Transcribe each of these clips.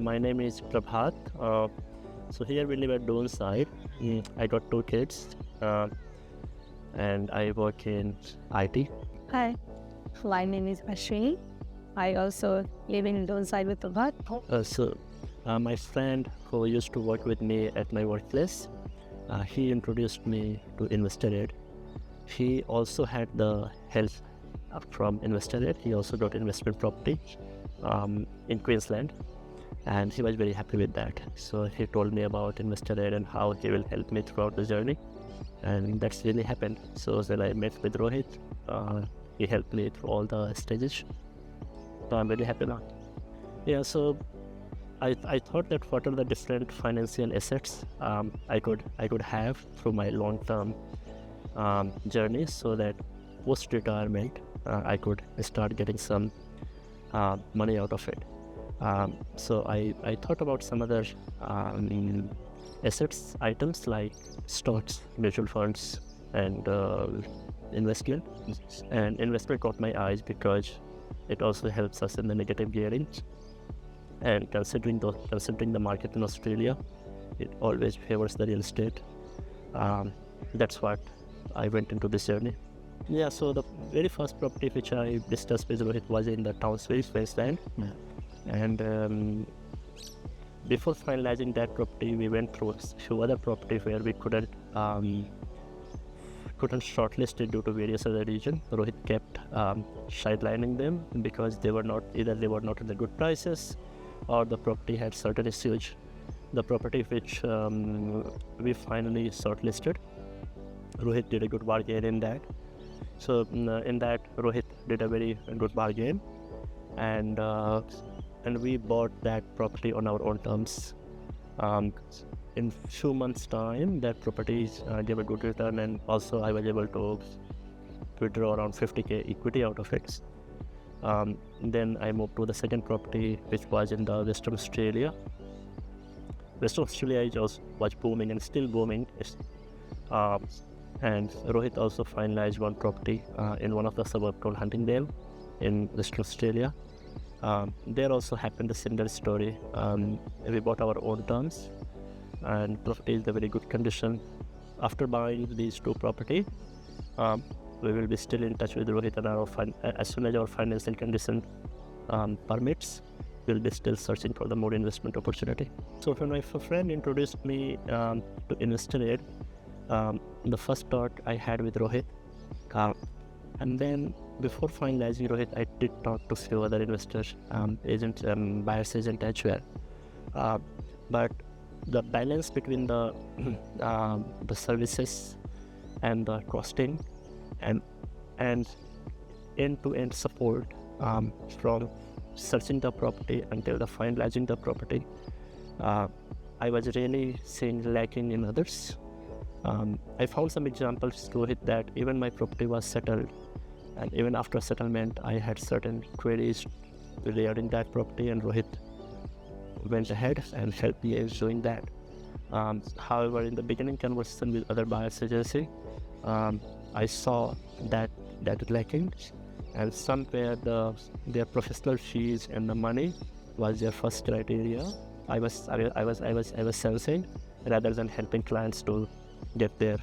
my name is Prabhat. So here we live at Donside. I got 2 kids, and I work in IT. Hi, my name is Ashvini. I also live in Donside with Prabhat. My friend who used to work with me at my workplace, he introduced me to InvestorAid. He also had the help from InvestorAid. He also got investment property in Queensland, and he was very happy with that. So he told me about InvestorAid and how he will help me throughout the journey, and that's really happened. So when I met with Rohit, he helped me through all the stages. So I'm very happy now. Yeah, so I thought that what are the different financial assets I could have through my long-term journey, so that post-retirement I could start getting some money out of it. So I thought about some other assets items like stocks, mutual funds, and investment. And investment caught my eyes because it also helps us in the negative gearing. And considering the market in Australia, it always favors the real estate. That's what I went into this journey. Yeah, so the very first property which I discussed with Rohit was in the Townsville, Queensland. Yeah. And before finalizing that property, we went through a few other properties where we couldn't shortlist it due to various other reasons. Rohit kept sidelining them because they were not at the good prices, or the property had certain issues. The property which we finally shortlisted, Rohit did a good bargain in that. So in that, Rohit did a very good bargain, and we bought that property on our own terms. In few months' time, that property gave a good return, and also I was able to withdraw around 50k equity out of it. Then I moved to the second property, which was in the Western Australia. Western Australia was booming and still booming. And Rohit also finalized one property in one of the suburbs called Huntingdale in Western Australia. There also happened a similar story. We bought our own terms, and property is in very good condition. After buying these 2 properties, we will be still in touch with Rohit, and as soon as our financial condition permits, we'll be still searching for the more investment opportunity. So when my friend introduced me to InvestorAid, the first talk I had with Rohit, and then before finalizing Rohit, I did talk to few other investors, buyers agent as well. But the balance between the services and the costing and end-to-end support from searching the property until the finalizing the property, I was really seeing lacking in others. I found some examples to it that even my property was settled, and even after settlement, I had certain queries regarding that property, and Rohit went ahead and helped me in doing that. However, in the beginning conversation with other buyers agency, I saw that lacking, and somewhere their professional fees and the money was their first criteria. I was sensing, rather than helping clients to get their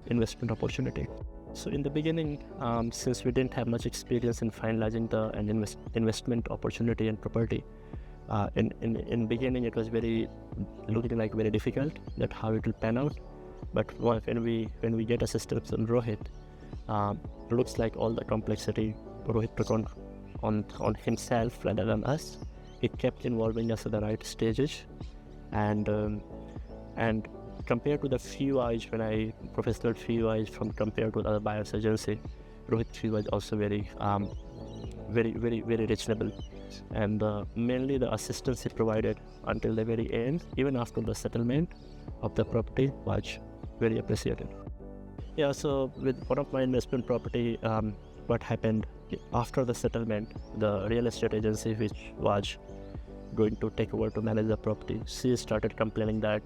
investment opportunity. So in the beginning, since we didn't have much experience in finalizing the investment opportunity and property, in beginning it was looking like very difficult that how it will pan out. But when we get assistance from Rohit, looks like all the complexity Rohit took on himself rather than us. He kept involving us at the right stages, and compared to the fee wise, professional fee wise compared to other buyers agency, Rohit fee was also very reasonable, and mainly the assistance he provided until the very end, even after the settlement of the property, was very appreciated. Yeah, so with one of my investment property, what happened after the settlement, the real estate agency which was going to take over to manage the property, she started complaining that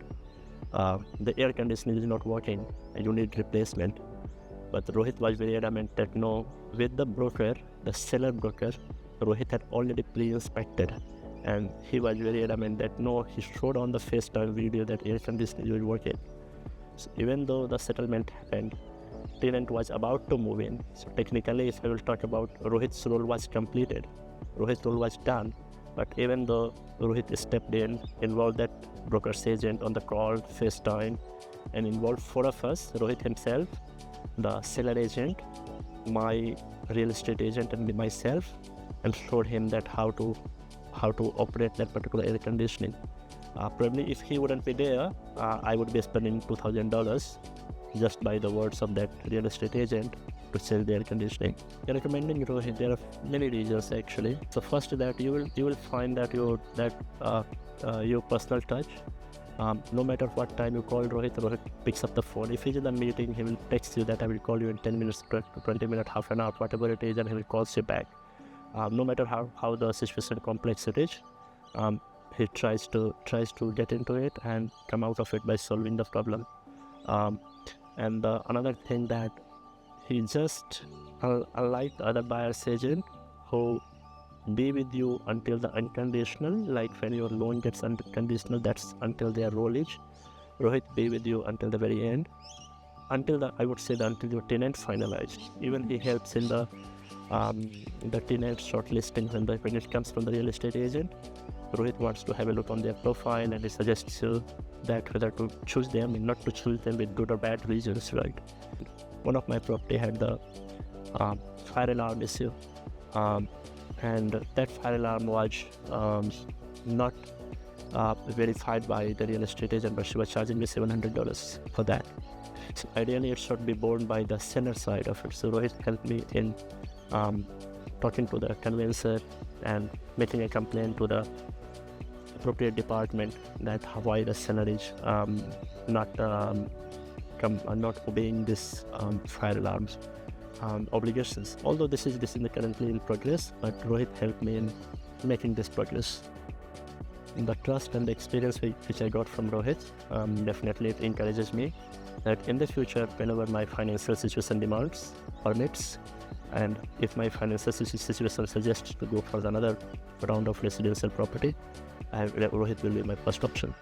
the air conditioning is not working and you need replacement. But Rohit was very adamant that no, with the seller broker, Rohit had already pre-inspected and he was very adamant that no, he showed on the FaceTime video that air conditioning will work. So even though the settlement happened, tenant was about to move in. So technically, if I will talk about Rohit's role was completed, Rohit's role was done. But even though Rohit stepped in, involved that broker's agent on the call, FaceTime, and involved 4 of us, Rohit himself, the seller agent, my real estate agent, and myself, and showed him that how to operate that particular air conditioning. Probably if he wouldn't be there, I would be spending $2,000 just by the words of that real estate agent to sell the air conditioning. Recommending Rohit, there are many reasons actually. So first, that you will find that your personal touch. No matter what time you call Rohit picks up the phone. If he's in a meeting, he will text you that I will call you in 10 minutes, 20 minutes, half an hour, whatever it is, and he will call you back. No matter how the situation complex it is, he tries to get into it and come out of it by solving the problem. And another thing that he just, unlike the other buyer's agent who be with you until the unconditional, like when your loan gets unconditional, that's until their rollage. Rohit be with you until the very end, until until your tenant finalized. Even he helps in the tenant shortlisting when it comes from the real estate agent. Rohit wants to have a look on their profile, and he suggests you that whether to choose them and not to choose them with good or bad reasons, right? One of my property had the fire alarm issue, and that fire alarm was not verified by the real estate agent, but she was charging me $700 for that. So ideally, it should be borne by the seller side of it. So Rohit helped me in talking to the conveyancer and making a complaint to the appropriate department that why the seller is not obeying this fire alarms obligations. Although this is currently in progress, but Rohit helped me in making this progress. The trust and the experience which I got from Rohit, definitely it encourages me that in the future, whenever my financial situation demands, permits, and if my financial situation suggests to go for another round of residential property, Rohit will be my first option.